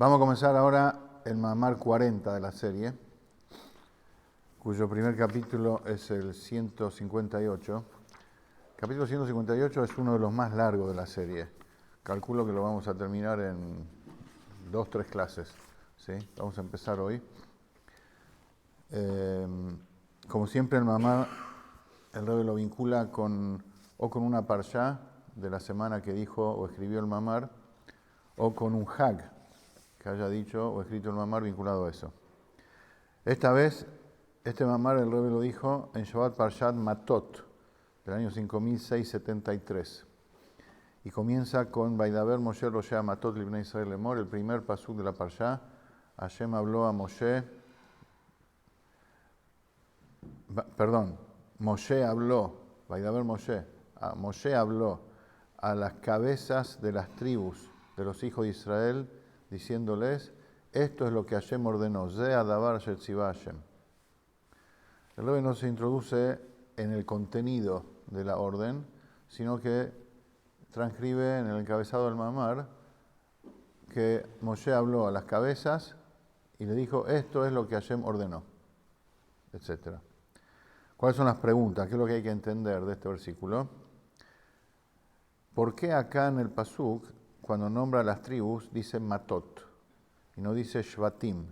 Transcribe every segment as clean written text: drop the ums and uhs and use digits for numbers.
Vamos a comenzar ahora el Mamar 40 de la serie, cuyo primer capítulo es el 158. Capítulo 158 es uno de los más largos de la serie. Calculo que lo vamos a terminar en 2-3 clases. ¿Sí? Vamos a empezar hoy. Como siempre, el Mamar, el Rebbe lo vincula con una parshá de la semana que dijo o escribió el Mamar, o con un Hag que haya dicho o escrito el Mamar vinculado a eso. Esta vez, este Mamar el Rebbe lo dijo en Shabbat Parshat Matot, del año 5673. Y comienza con Vaidaber Moshe Roshea Matot Libnei Israel Lemor, el primer pasuk de la Parsha. Hashem habló a Moshe, Moshe habló, Vaidaber Moshe habló a las cabezas de las tribus de los hijos de Israel, diciéndoles, esto es lo que Hashem ordenó, Zeh Davar Asher Tzivah Hashem. El Rebbe no se introduce en el contenido de la orden, sino que transcribe en el encabezado del Mamar que Moshe habló a las cabezas y le dijo, esto es lo que Hashem ordenó, etc. ¿Cuáles son las preguntas? ¿Qué es lo que hay que entender de este versículo? ¿Por qué acá en el pasuk, cuando nombra a las tribus, dice Matot y no dice Shvatim?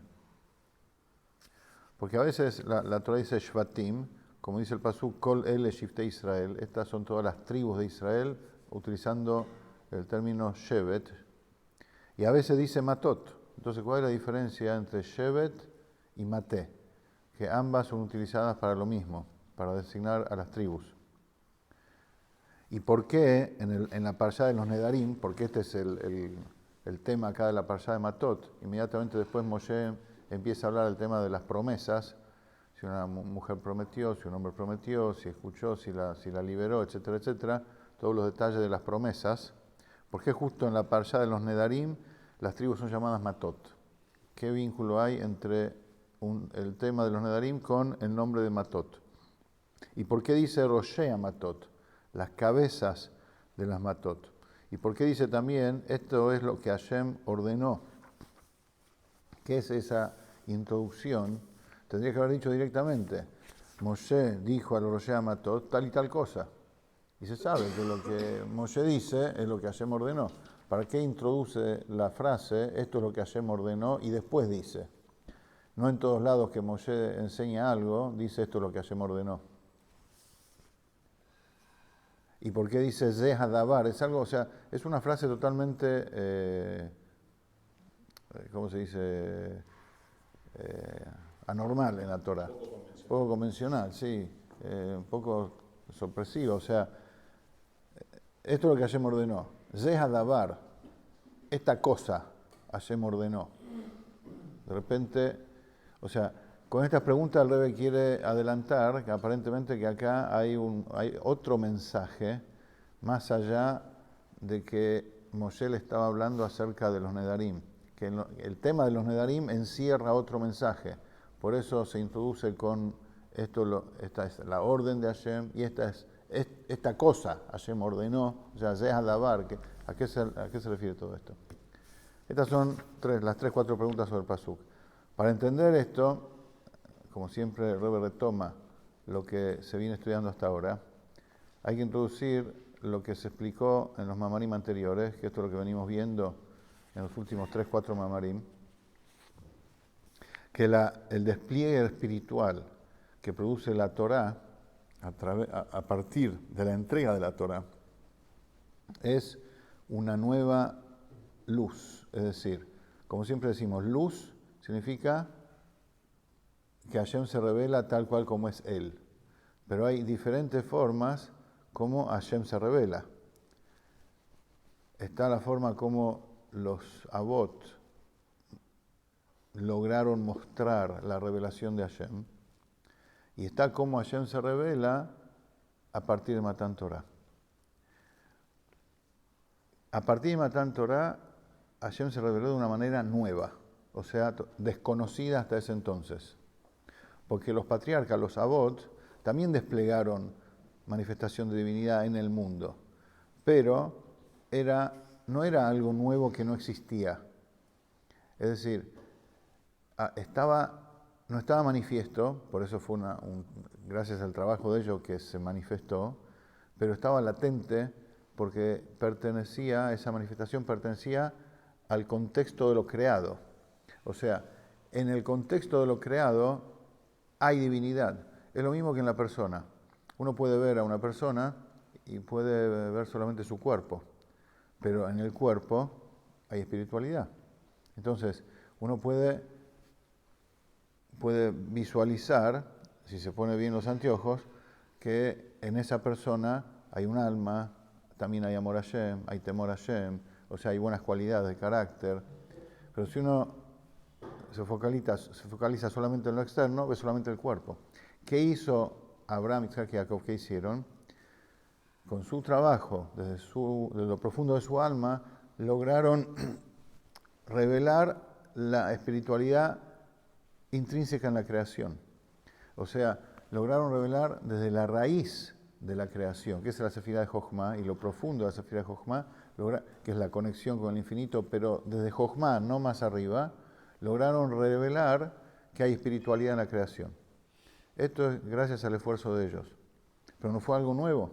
Porque a veces la Torah dice Shvatim, como dice el pasuk, Kol ele Shiftei Israel. Estas son todas las tribus de Israel, utilizando el término Shevet. Y a veces dice Matot. Entonces, ¿cuál es la diferencia entre Shevet y Maté? Que ambas son utilizadas para lo mismo, para designar a las tribus. ¿Y por qué en la Parshá de los Nedarim, porque este es el tema acá de la Parshá de Matot, inmediatamente después Moshe empieza a hablar del tema de las promesas, si una mujer prometió, si un hombre prometió, si escuchó, si la liberó, etcétera, etcétera, todos los detalles de las promesas. ¿Por qué justo en la Parshá de los Nedarim las tribus son llamadas Matot? ¿Qué vínculo hay entre el tema de los Nedarim con el nombre de Matot? ¿Y por qué dice Roshea Matot? Las cabezas de las Matot. ¿Y por qué dice también, esto es lo que Hashem ordenó? ¿Qué es esa introducción? Tendría que haber dicho directamente, Moshe dijo a Roshea Matot tal y tal cosa. Y se sabe que lo que Moshe dice es lo que Hashem ordenó. ¿Para qué introduce la frase, esto es lo que Hashem ordenó, y después dice? No en todos lados que Moshe enseña algo, dice esto es lo que Hashem ordenó. ¿Y por qué dice Zeh Davar? Es algo, o sea, es una frase totalmente, ¿cómo se dice? Anormal en la Torah. Poco convencional, sí. Un poco sorpresivo. O sea, esto es lo que Hashem ordenó. Zeh Davar, esta cosa Hashem ordenó. De repente, o sea, con estas preguntas el Rebbe quiere adelantar que aparentemente que acá hay otro mensaje más allá de que Moshe le estaba hablando acerca de los Nedarim, que el tema de los Nedarim encierra otro mensaje. Por eso se introduce con esta es la orden de Hashem y esta cosa Hashem ordenó, o sea, Zeh Davar, ¿a qué se refiere todo esto? Estas son las 3-4 preguntas sobre el pasuk. Para entender esto, como siempre el Rebbe retoma lo que se viene estudiando hasta ahora, hay que introducir lo que se explicó en los mamarim anteriores, que esto es lo que venimos viendo en los últimos 3-4 mamarim, que el despliegue espiritual que produce la Torá a partir de la entrega de la Torá es una nueva luz. Es decir, como siempre decimos, luz significa que Hashem se revela tal cual como es Él. Pero hay diferentes formas como Hashem se revela. Está la forma como los Avot lograron mostrar la revelación de Hashem. Y está como Hashem se revela a partir de Matan Torah. A partir de Matan Torah, Hashem se reveló de una manera nueva, o sea, desconocida hasta ese entonces. Porque los patriarcas, los Avot, también desplegaron manifestación de divinidad en el mundo, pero no era algo nuevo que no existía. Es decir, no estaba manifiesto, por eso fue gracias al trabajo de ellos que se manifestó, pero estaba latente porque esa manifestación pertenecía al contexto de lo creado. O sea, en el contexto de lo creado hay divinidad. Es lo mismo que en la persona. Uno puede ver a una persona y puede ver solamente su cuerpo, pero en el cuerpo hay espiritualidad. Entonces, uno puede visualizar, si se pone bien los anteojos, que en esa persona hay un alma, también hay amor a Hashem, hay temor a Hashem, o sea, hay buenas cualidades de carácter. Pero si uno se focaliza solamente en lo externo, ve solamente el cuerpo. ¿Qué hizo Abraham, Isaac y Jacob? ¿Qué hicieron? Con su trabajo, desde lo profundo de su alma, lograron revelar la espiritualidad intrínseca en la creación. O sea, lograron revelar desde la raíz de la creación, que es la Sefirá de Jochma, y lo profundo de la Sefirá de Jochma, que es la conexión con el infinito, pero desde Jochma, no más arriba, lograron revelar que hay espiritualidad en la creación. Esto es gracias al esfuerzo de ellos. Pero no fue algo nuevo.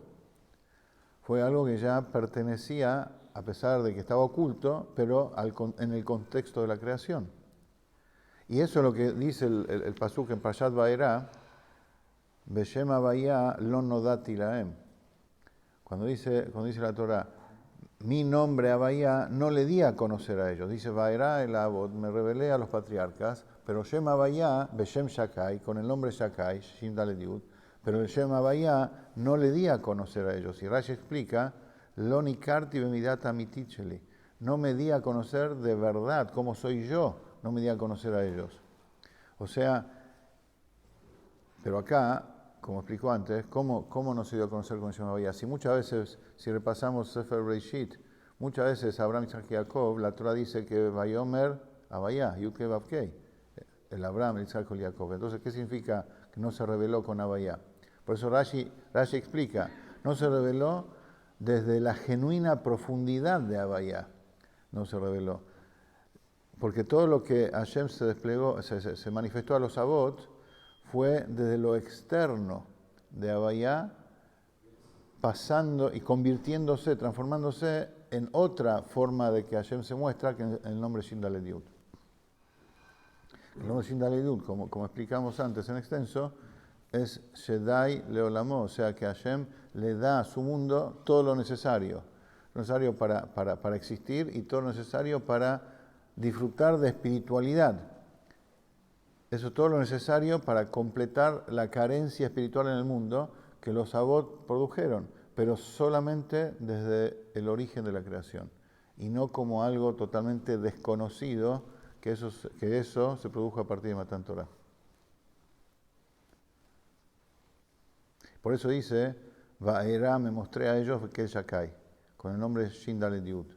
Fue algo que ya pertenecía, a pesar de que estaba oculto, pero en el contexto de la creación. Y eso es lo que dice el pasuk en Parashat Vaera, Beshem Havaya lo nodati lahem. Cuando dice la Torah, mi nombre Havaya no le di a conocer a ellos. Dice Vaera el Avot, me revelé a los patriarcas, pero Shem Havaya, Beshem Shakai, con el nombre Shakai, Shim Dalet Yud, pero el Shem Havaya no le di a conocer a ellos. Y Rashi explica, Lo nikarti bemidat amitit sheli. No me di a conocer de verdad cómo soy yo, no me di a conocer a ellos. O sea, pero acá, como explicó antes, ¿cómo no se dio a conocer con Shem Havaya? Si muchas veces, si repasamos Sefer Bereishit, muchas veces Abraham, Isaac y Jacob, la Torah dice que Vayomer Havaya, Yudke Vavkei, el Abraham, el Isaac y Jacob. Entonces, ¿qué significa que no se reveló con Havaya? Por eso Rashi explica, no se reveló desde la genuina profundidad de Havaya, no se reveló. Porque todo lo que Hashem se desplegó, se manifestó a los Avot, fue desde lo externo de Havaya, pasando y convirtiéndose, transformándose en otra forma de que Hashem se muestra, que es el nombre Shin Dalet Yud. El nombre Shin Dalet Yud, como explicamos antes en extenso, es Shedai Leolamo, o sea que Hashem le da a su mundo todo lo necesario para existir y todo lo necesario para disfrutar de espiritualidad. Eso es todo lo necesario para completar la carencia espiritual en el mundo que los Avot produjeron, pero solamente desde el origen de la creación y no como algo totalmente desconocido que eso se produjo a partir de Matan Torah. Por eso dice, Vaera, me mostré a ellos que es Shakai, con el nombre Shin Dalet Yud.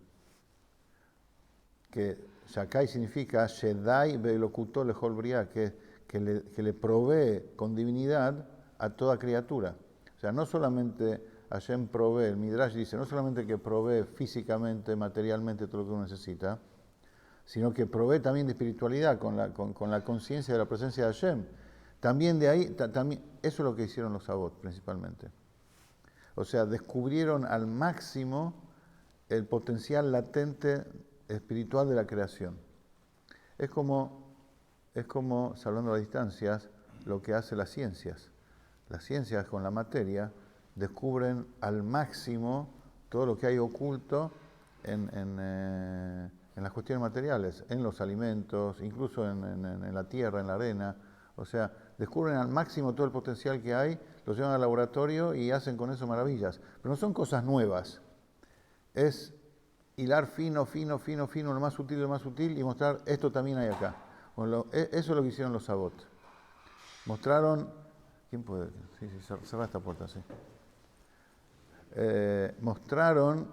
Que Shakai significa Shedai Be'elokuto Lechol Briah, que le provee con divinidad a toda criatura. O sea, no solamente Hashem provee, el Midrash dice, no solamente que provee físicamente, materialmente todo lo que uno necesita, sino que provee también de espiritualidad con la conciencia de la presencia de Hashem. También de ahí, eso es lo que hicieron los Avot principalmente. O sea, descubrieron al máximo el potencial latente espiritual de la creación. Es como, salvando las distancias, lo que hacen las ciencias. Las ciencias con la materia descubren al máximo todo lo que hay oculto en las cuestiones materiales, en los alimentos, incluso en la tierra, en la arena. O sea, descubren al máximo todo el potencial que hay, lo llevan al laboratorio y hacen con eso maravillas. Pero no son cosas nuevas. Es hilar fino, lo más sutil y mostrar esto también hay acá. Bueno, eso es lo que hicieron los Avot. Mostraron, ¿quién puede? Sí, cerra esta puerta, sí. Mostraron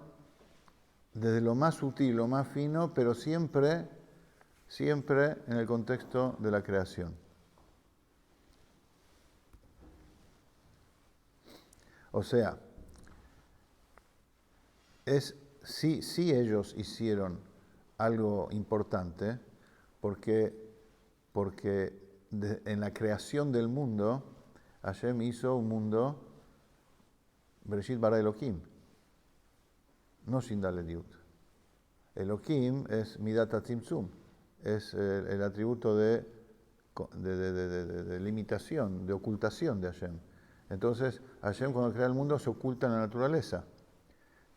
desde lo más sutil, lo más fino, pero siempre en el contexto de la creación. O sea, sí ellos hicieron algo importante, porque en la creación del mundo, Hashem hizo un mundo Bereshit bara Elohim, no sin darle Yud. Elohim es Midat HaTzimtzum, es el atributo de limitación, de ocultación de Hashem. Entonces, Hashem cuando crea el mundo se oculta en la naturaleza.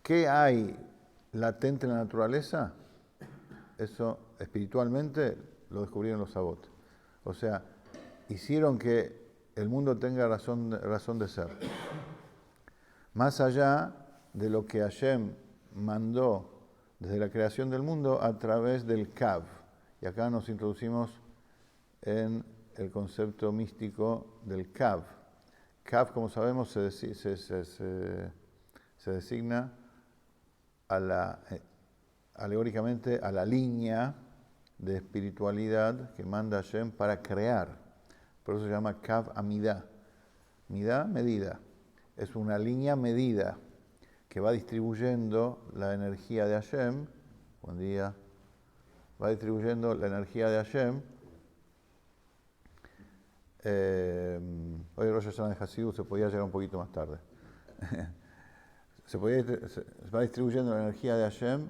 ¿Qué hay latente en la naturaleza? Eso espiritualmente lo descubrieron los Sabot. O sea, hicieron que el mundo tenga razón de ser. Más allá de lo que Hashem mandó desde la creación del mundo a través del Kav. Y acá nos introducimos en el concepto místico del Kav. Kav, como sabemos, se designa alegóricamente a la línea de espiritualidad que manda Hashem para crear. Por eso se llama Kav Amidah. Midah, medida. Es una línea medida que va distribuyendo la energía de Hashem. Buen día. Va distribuyendo la energía de Hashem. Hoy Rosh Hashanah de Hasidut se podía llegar un poquito más tarde. Se va distribuyendo la energía de Hashem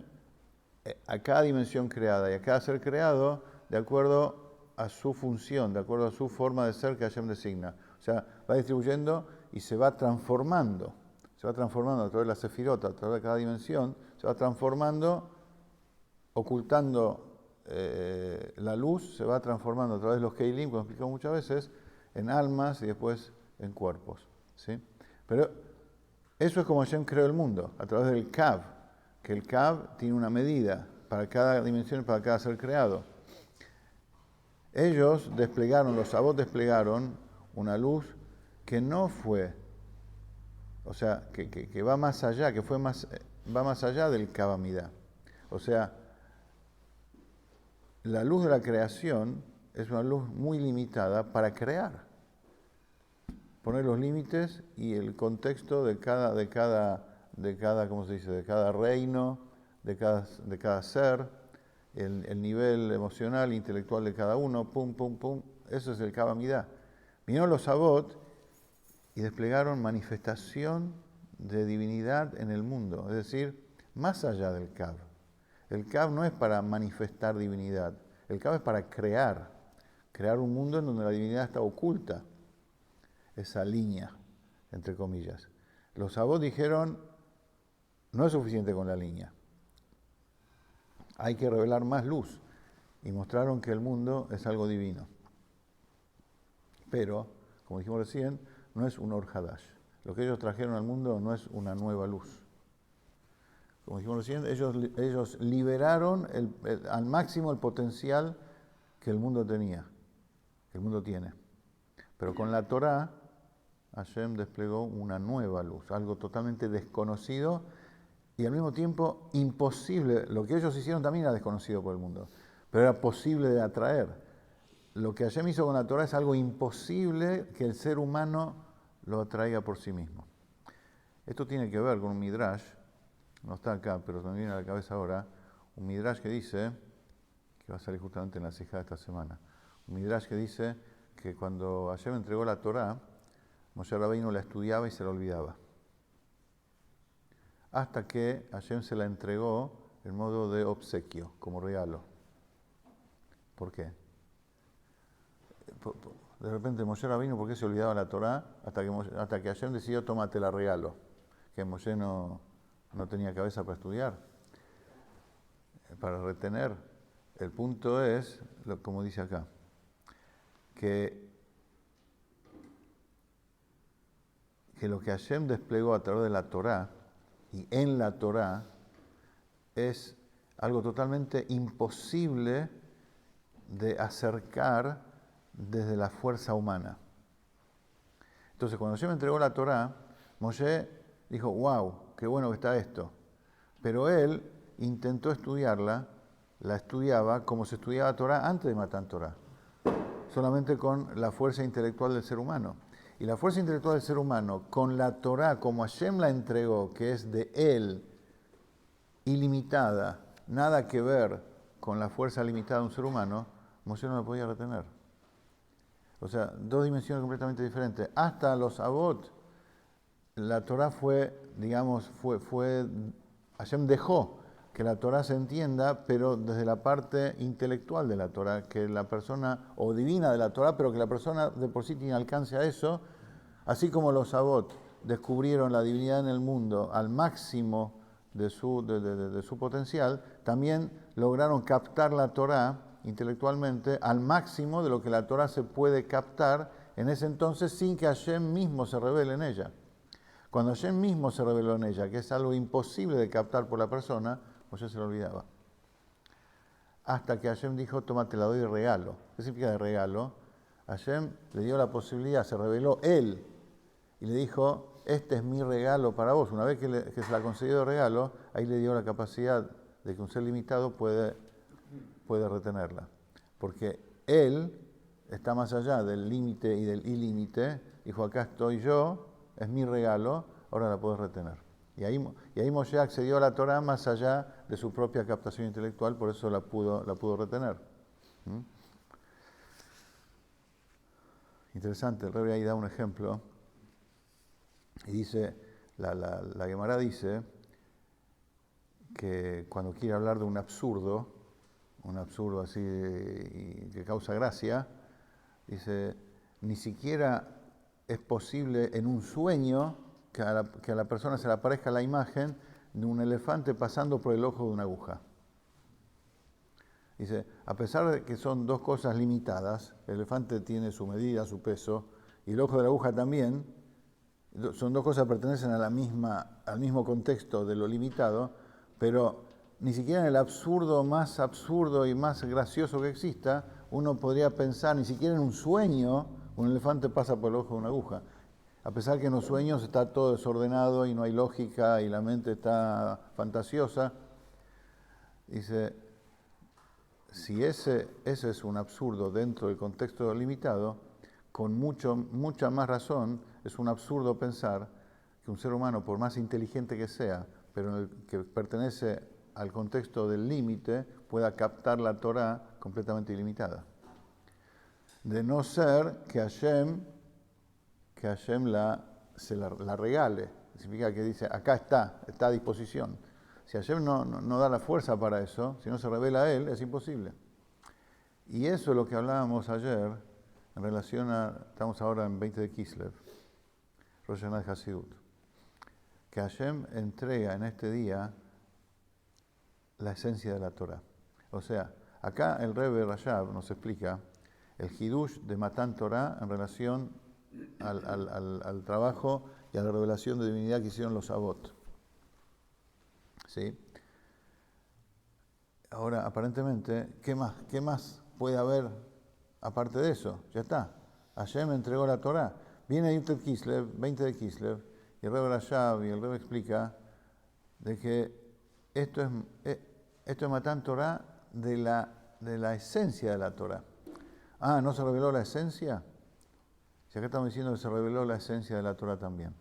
a cada dimensión creada y a cada ser creado de acuerdo a su función, de acuerdo a su forma de ser que Hashem designa. O sea, va distribuyendo y se va transformando a través de la sefirot, a través de cada dimensión, se va transformando, ocultando la luz, se va transformando a través de los keilim, como explicamos muchas veces, en almas y después en cuerpos. ¿Sí? Pero eso es como Hashem creó el mundo, a través del Kav, que el Kav tiene una medida para cada dimensión, para cada ser creado. Ellos los Sabot desplegaron una luz que no fue, o sea, que va más allá, va más allá del Kav Amidah. O sea, la luz de la creación es una luz muy limitada para crear. Poner los límites y el contexto de cada, ¿cómo se dice? De cada reino, de cada ser, el nivel emocional, intelectual de cada uno, pum, pum, pum. Eso es el Kav Amidah. Vinieron los Sabot y desplegaron manifestación de divinidad en el mundo, es decir, más allá del Kav. El Kav no es para manifestar divinidad, el Kav es para crear un mundo en donde la divinidad está oculta, esa línea, entre comillas. Los Sabot dijeron, no es suficiente con la línea, hay que revelar más luz, y mostraron que el mundo es algo divino. Pero, como dijimos recién, no es un Or Hadash. Lo que ellos trajeron al mundo no es una nueva luz. Como dijimos recién, ellos liberaron al máximo el potencial que el mundo tenía, que el mundo tiene. Pero con la Torá, Hashem desplegó una nueva luz, algo totalmente desconocido y al mismo tiempo imposible. Lo que ellos hicieron también era desconocido por el mundo, pero era posible de atraer. Lo que Hashem hizo con la Torá es algo imposible que el ser humano lo atraiga por sí mismo. Esto tiene que ver con un midrash, no está acá, pero me viene a la cabeza ahora, un midrash que dice, que va a salir justamente en la sijá de esta semana, un midrash que dice que cuando Hashem entregó la Torá, Moshe Rabbeinu la estudiaba y se la olvidaba. Hasta que Hashem se la entregó en modo de obsequio, como regalo. ¿Por qué? De repente Moshe Rabbeinu, ¿por qué se olvidaba la Torá? Hasta que Hashem decidió, tómate la regalo. Que Moshe no tenía cabeza para estudiar, para retener. El punto es, como dice acá, que lo que Hashem desplegó a través de la Torá y en la Torá es algo totalmente imposible de acercar desde la fuerza humana. Entonces, cuando Hashem entregó la Torá, Moshe dijo, wow, qué bueno que está esto. Pero él intentó estudiarla, la estudiaba como se estudiaba Torá antes de Matan Torá, solamente con la fuerza intelectual del ser humano. Y la fuerza intelectual del ser humano, con la Torá, como Hashem la entregó, que es de él, ilimitada, nada que ver con la fuerza limitada de un ser humano, Moshe no la podía retener. O sea, dos dimensiones completamente diferentes. Hasta los Avot, la Torah Hashem dejó que la Torah se entienda, pero desde la parte intelectual de la Torah, que la persona, o divina de la Torah, pero que la persona de por sí tiene alcance a eso, así como los Avot descubrieron la divinidad en el mundo al máximo de su potencial, también lograron captar la Torah intelectualmente al máximo de lo que la Torah se puede captar en ese entonces sin que Hashem mismo se revele en ella. Cuando Hashem mismo se reveló en ella, que es algo imposible de captar por la persona, Moshe se lo olvidaba. Hasta que Hashem dijo, toma, te la doy de regalo. ¿Qué significa de regalo? Hashem le dio la posibilidad, se reveló él, y le dijo, este es mi regalo para vos. Una vez que se la concedió de regalo, ahí le dio la capacidad de que un ser limitado puede retenerla. Porque él está más allá del límite y del ilímite. Dijo, acá estoy yo, es mi regalo, ahora la puedo retener. Y ahí Moshe accedió a la Torah más allá de su propia captación intelectual, por eso la pudo retener. Interesante, el Rebbe ahí da un ejemplo. Y dice, la Gemara dice que cuando quiere hablar de un absurdo así que causa gracia, dice, ni siquiera es posible en un sueño que a la persona se le aparezca la imagen de un elefante pasando por el ojo de una aguja. Dice, a pesar de que son dos cosas limitadas, el elefante tiene su medida, su peso, y el ojo de la aguja también, son dos cosas que pertenecen al mismo contexto de lo limitado, pero ni siquiera en el absurdo más absurdo y más gracioso que exista, uno podría pensar, ni siquiera en un sueño, un elefante pasa por el ojo de una aguja. A pesar que en los sueños está todo desordenado y no hay lógica y la mente está fantasiosa, dice, si ese es un absurdo dentro del contexto limitado, con mucha más razón es un absurdo pensar que un ser humano, por más inteligente que sea, pero que pertenece al contexto del límite, pueda captar la Torah completamente ilimitada. De no ser que Hashem se la regale. Significa que dice, acá está a disposición. Si Hashem no da la fuerza para eso, si no se revela a él, es imposible. Y eso es lo que hablábamos ayer en relación estamos ahora en 20 de Kislev, Rosh Hashanah de Hasidut, que Hashem entrega en este día la esencia de la Torah. O sea, acá el Rebbe Rashab nos explica el Hidush de Matan Torah en relación al trabajo y a la revelación de divinidad que hicieron los Avot. ¿Sí? Ahora, aparentemente, ¿qué más puede haber aparte de eso? Ya está. Hashem entregó la Torah. Viene Yud Kislev, 20 de Kislev, y el Rebbe Rashab y el Rebbe explica de que esto es Matan Torah de la esencia de la Torah. Ah, ¿no se reveló la esencia? Si acá estamos diciendo que se reveló la esencia de la Torah también.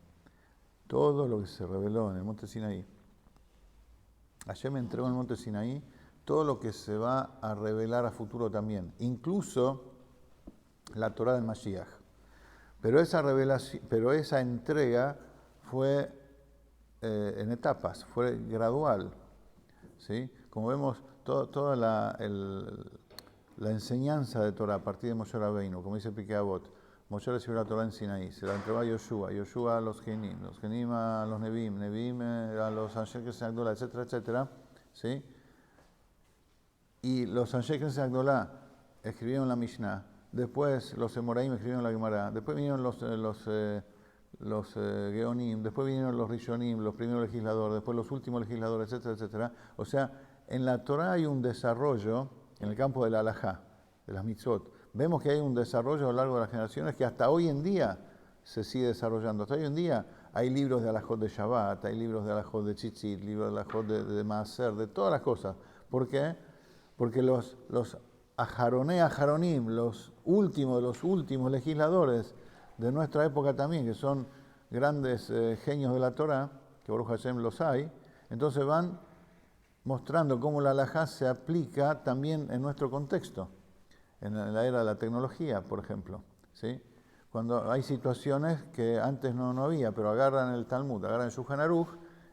Todo lo que se reveló en el monte Sinaí, Hashem entregó en el monte Sinaí todo lo que se va a revelar a futuro también, incluso la Torah del Mashiach. Pero esa entrega fue en etapas, fue gradual. ¿Sí? Como vemos, toda la enseñanza de Torah a partir de Moshe Rabbeinu, como dice Pirkei Avot, Moshe recibió la Torah en Sinaí, se la entregó a Yoshua a los Genim a los Nevim a los Anshe Knesset Agdolá, etcétera, etcétera. ¿Sí? Y los Anshe Knesset Agdolá escribieron la Mishnah, después los Emoraim escribieron la Gemara, después vinieron los Geonim, después vinieron los Rishonim, los primeros legisladores, después los últimos legisladores, etcétera, etcétera. O sea, en la Torah hay un desarrollo en el campo de la halajá, de las mitzvot. Vemos que hay un desarrollo a lo largo de las generaciones que hasta hoy en día se sigue desarrollando. Hasta hoy en día hay libros de halajot de Shabbat, hay libros de halajot de Tzitzit, libros de halajot de Maaser, de todas las cosas. ¿Por qué? Porque los Aharonim, los últimos de los últimos legisladores de nuestra época también, que son grandes genios de la Torah, que Baruch Hashem los hay, entonces van mostrando cómo la halajá se aplica también en nuestro contexto. en la era de la tecnología, por ejemplo, ¿sí? Cuando hay situaciones que antes no había, pero agarran el Talmud, agarran el Shulchan Aruch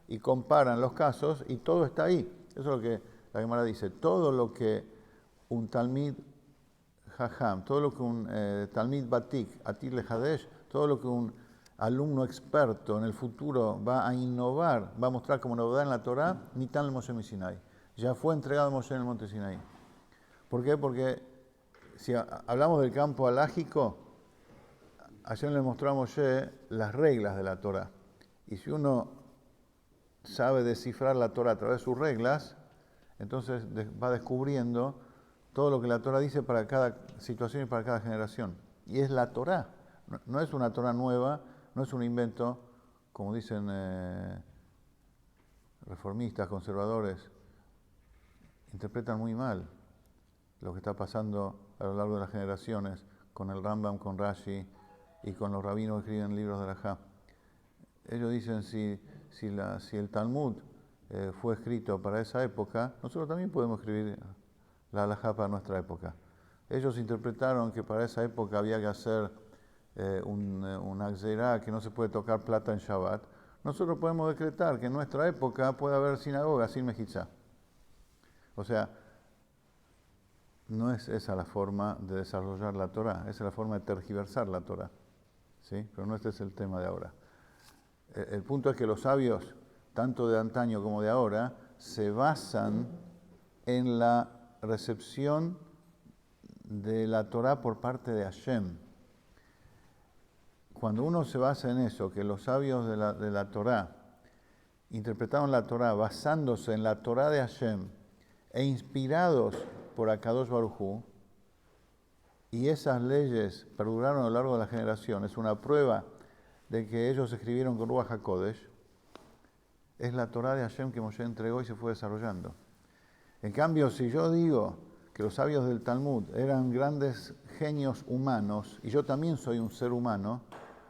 y comparan los casos y todo está ahí. Eso es lo que la Gemara dice. Todo lo que un Talmid Jajam, todo lo que un Talmid Batik, Atik Lehadesh, todo lo que un alumno experto en el futuro va a innovar, va a mostrar como novedad en la Torá, Nitan el Moshe Sinai. Ya fue entregado a Moshe en el monte Sinai. ¿Por qué? Porque si hablamos del campo halágico, ayer le mostró a Moshe las reglas de la Torá. Y si uno sabe descifrar la Torá a través de sus reglas, entonces va descubriendo todo lo que la Torá dice para cada situación y para cada generación. Y es la Torá. No es una Torá nueva, no es un invento, como dicen reformistas, conservadores. Interpretan muy mal lo que está pasando a lo largo de las generaciones con el Rambam, con Rashi y con los rabinos que escriben libros de la Halajá. Ellos dicen si el Talmud fue escrito para esa época, nosotros también podemos escribir la Halajá para nuestra época. Ellos interpretaron que para esa época había que hacer una gzeirá, que no se puede tocar plata en Shabbat. Nosotros podemos decretar que en nuestra época puede haber sinagoga sin mejizá. O sea, no es esa la forma de desarrollar la Torá, esa es la forma de tergiversar la Torá. ¿Sí? Pero no este es el tema de ahora. El punto es que los sabios, tanto de antaño como de ahora, se basan en la recepción de la Torá por parte de Hashem. Cuando uno se basa en eso, que los sabios de la Torá interpretaron la Torá basándose en la Torá de Hashem e inspirados por Akadosh Baruj Hu, y esas leyes perduraron a lo largo de las generaciones, es una prueba de que ellos escribieron con Ruach HaKodesh, es la Torá de Hashem que Moshe entregó y se fue desarrollando. En cambio, si yo digo que los sabios del Talmud eran grandes genios humanos, y yo también soy un ser humano,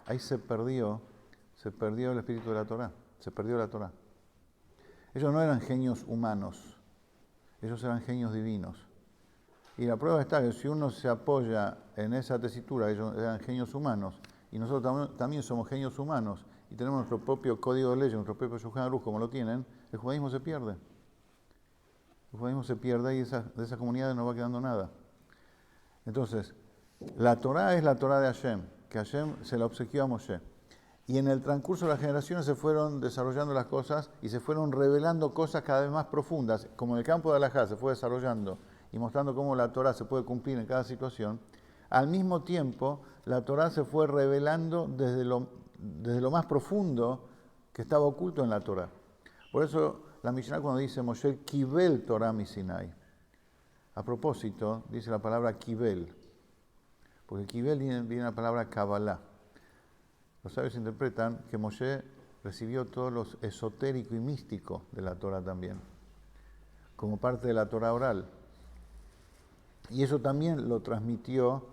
ahí se perdió el espíritu de la Torá, se perdió la Torá. Ellos no eran genios humanos, ellos eran genios divinos. Y la prueba está que si uno se apoya en esa tesitura, ellos eran genios humanos, y nosotros también somos genios humanos, y tenemos nuestro propio código de leyes, nuestro propio Shulchan Aruch como lo tienen, el judaísmo se pierde. El judaísmo se pierde y de esa comunidad no va quedando nada. Entonces, la Torá es la Torá de Hashem, que Hashem se la obsequió a Moshe. Y en el transcurso de las generaciones se fueron desarrollando las cosas y se fueron revelando cosas cada vez más profundas, como en el campo de Halajá se fue desarrollando y mostrando cómo la Torá se puede cumplir en cada situación. Al mismo tiempo, la Torá se fue revelando desde lo más profundo que estaba oculto en la Torá. Por eso la Mishnah cuando dice Moshe Kibel Torah mi Sinai, a propósito dice la palabra Kibel, porque Kibel viene la palabra Kabbalah. Los sabios interpretan que Moshe recibió todo lo esotérico y místico de la Torá también, como parte de la Torá oral. Y eso también lo transmitió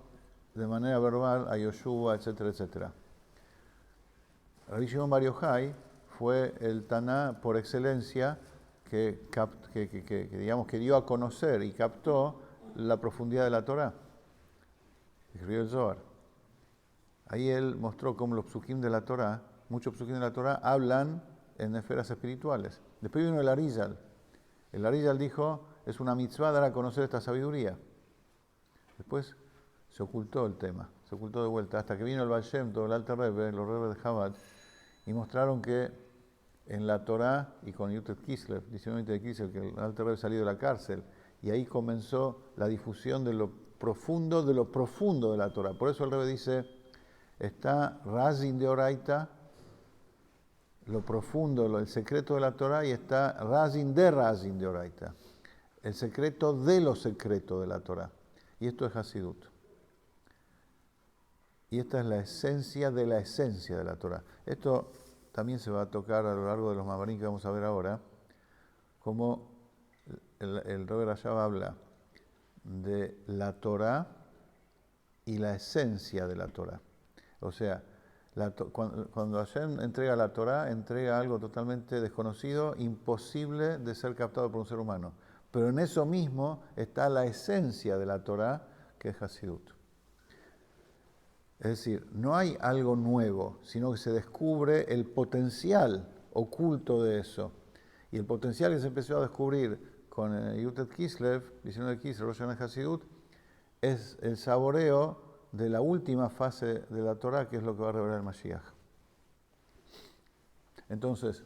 de manera verbal a Yoshua, etcétera, etcétera. Rabbi Shimon Bar Yochai fue el Taná por excelencia que dio a conocer y captó la profundidad de la Torá. Escribió el Zohar. Ahí él mostró cómo los psukim de la Torá, muchos psukim de la Torá, hablan en esferas espirituales. Después vino el Arizal. El Arizal dijo, es una mitzvah dar a conocer esta sabiduría. Después se ocultó el tema, se ocultó de vuelta, hasta que vino el Baal Shem Tov, el Alter Rebbe, los Rebbe de Chabad, y mostraron que en la Torá, y con Yutet Kislev, 19 de Kislev, que el Alter Rebbe salió de la cárcel, y ahí comenzó la difusión de lo profundo de la Torá. Por eso el Rebbe dice, está Razin de Oraita, lo profundo, el secreto de la Torá, y está Razin de Oraita, el secreto de lo secreto de la Torá. Y esto es Hasidut. Y esta es la esencia de la Torá. Esto también se va a tocar a lo largo de los Mamarim que vamos a ver ahora, como el Rebbe Rashab habla de la Torá y la esencia de la Torá. O sea, cuando Hashem entrega la Torá, entrega algo totalmente desconocido, imposible de ser captado por un ser humano. Pero en eso mismo está la esencia de la Torá, que es Hasidut. Es decir, no hay algo nuevo, sino que se descubre el potencial oculto de eso. Y el potencial que se empezó a descubrir con Yutet Kislev, 19 de Kislev, Rosh Hashanah Hasidut, es el saboreo de la última fase de la Torah, que es lo que va a revelar el Mashiach. Entonces,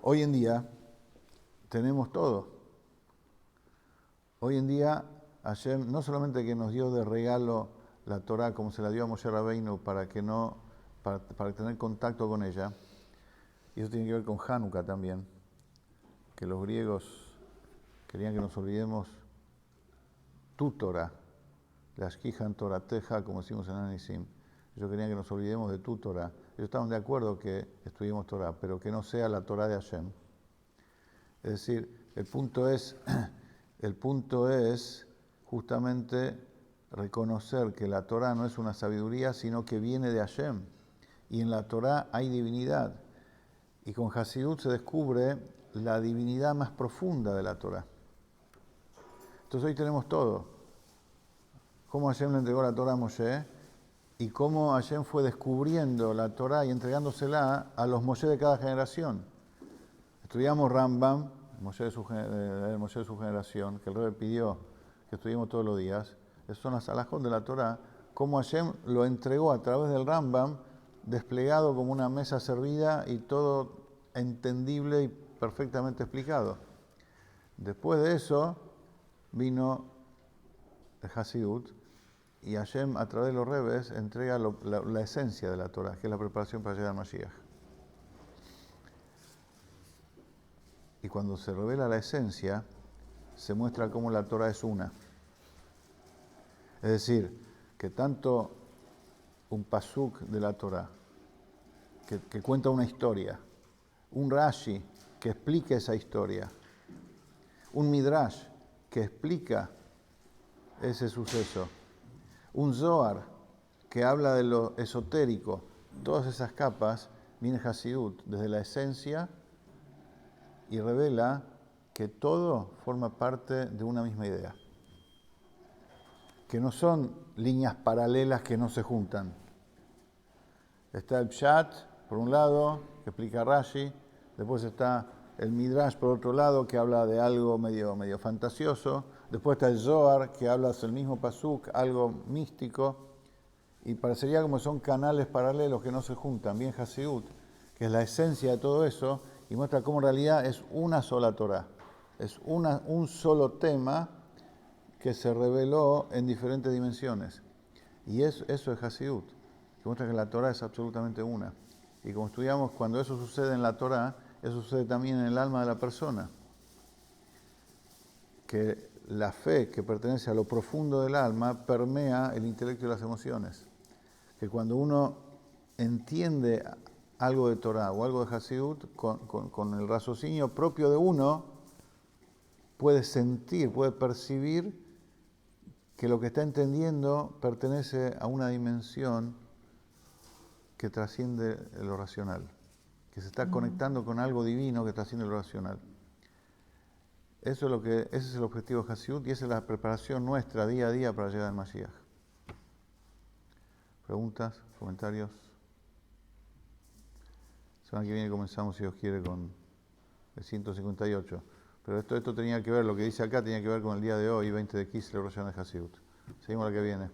hoy en día tenemos todo. Hoy en día, Hashem no solamente que nos dio de regalo la Torah como se la dio a Moshe Rabbeinu para tener contacto con ella, y eso tiene que ver con Hanukkah también, que los griegos querían que nos olvidemos tu Torah, la Shkihan Torateja, como decimos en Anisim. Ellos querían que nos olvidemos de tu Torah. Ellos estaban de acuerdo que estudiemos Torah, pero que no sea la Torah de Hashem. Es decir, el punto es justamente reconocer que la Torah no es una sabiduría, sino que viene de Hashem. Y en la Torah hay divinidad. Y con Hasidut se descubre la divinidad más profunda de la Torah. Entonces hoy tenemos todo. Cómo Hashem le entregó la Torah a Moshe y cómo Hashem fue descubriendo la Torah y entregándosela a los Moshe de cada generación. Estudiamos Rambam, Moshe de su generación, que el Rebbe pidió que estudiemos todos los días. Esas son las alajot de la Torah, cómo Hashem lo entregó a través del Rambam, desplegado como una mesa servida y todo entendible y perfectamente explicado. Después de eso vino el Hasidut y Hashem a través de los Rebes entrega la esencia de la Torah, que es la preparación para llegar al Mashiach. Y cuando se revela la esencia, se muestra cómo la Torah es una. Es decir, que tanto un pasuk de la Torah, que cuenta una historia, un Rashi que explica esa historia, un Midrash que explica ese suceso, un Zohar que habla de lo esotérico, todas esas capas, viene Hasidut desde la esencia y revela que todo forma parte de una misma idea. Que no son líneas paralelas que no se juntan. Está el Pshat, por un lado, que explica Rashi, después está el Midrash, por otro lado, que habla de algo medio fantasioso, después está el Zohar, que habla del mismo pasuk, algo místico, y parecería como son canales paralelos que no se juntan, bien Hasidut, que es la esencia de todo eso, y muestra cómo en realidad es una sola Torah, es un solo tema que se reveló en diferentes dimensiones. Y eso es Hasidut, que muestra que la Torah es absolutamente una. Y como estudiamos, cuando eso sucede en la Torah, eso sucede también en el alma de la persona. Que la fe que pertenece a lo profundo del alma permea el intelecto y las emociones. Que cuando uno entiende algo de Torah o algo de Hasidut, con el raciocinio propio de uno, puede sentir, puede percibir que lo que está entendiendo pertenece a una dimensión que trasciende lo racional, que se está conectando con algo divino que trasciende lo racional. Ese es el objetivo de Hasidut y esa es la preparación nuestra día a día para llegar al Mashiach. ¿Preguntas? ¿Comentarios? La semana que viene comenzamos, si Dios quiere, con el 158. Pero esto tenía que ver, lo que dice acá tenía que ver con el día de hoy, 20 de Kislev, Rosh Hashanah Hasidut. Seguimos la que viene.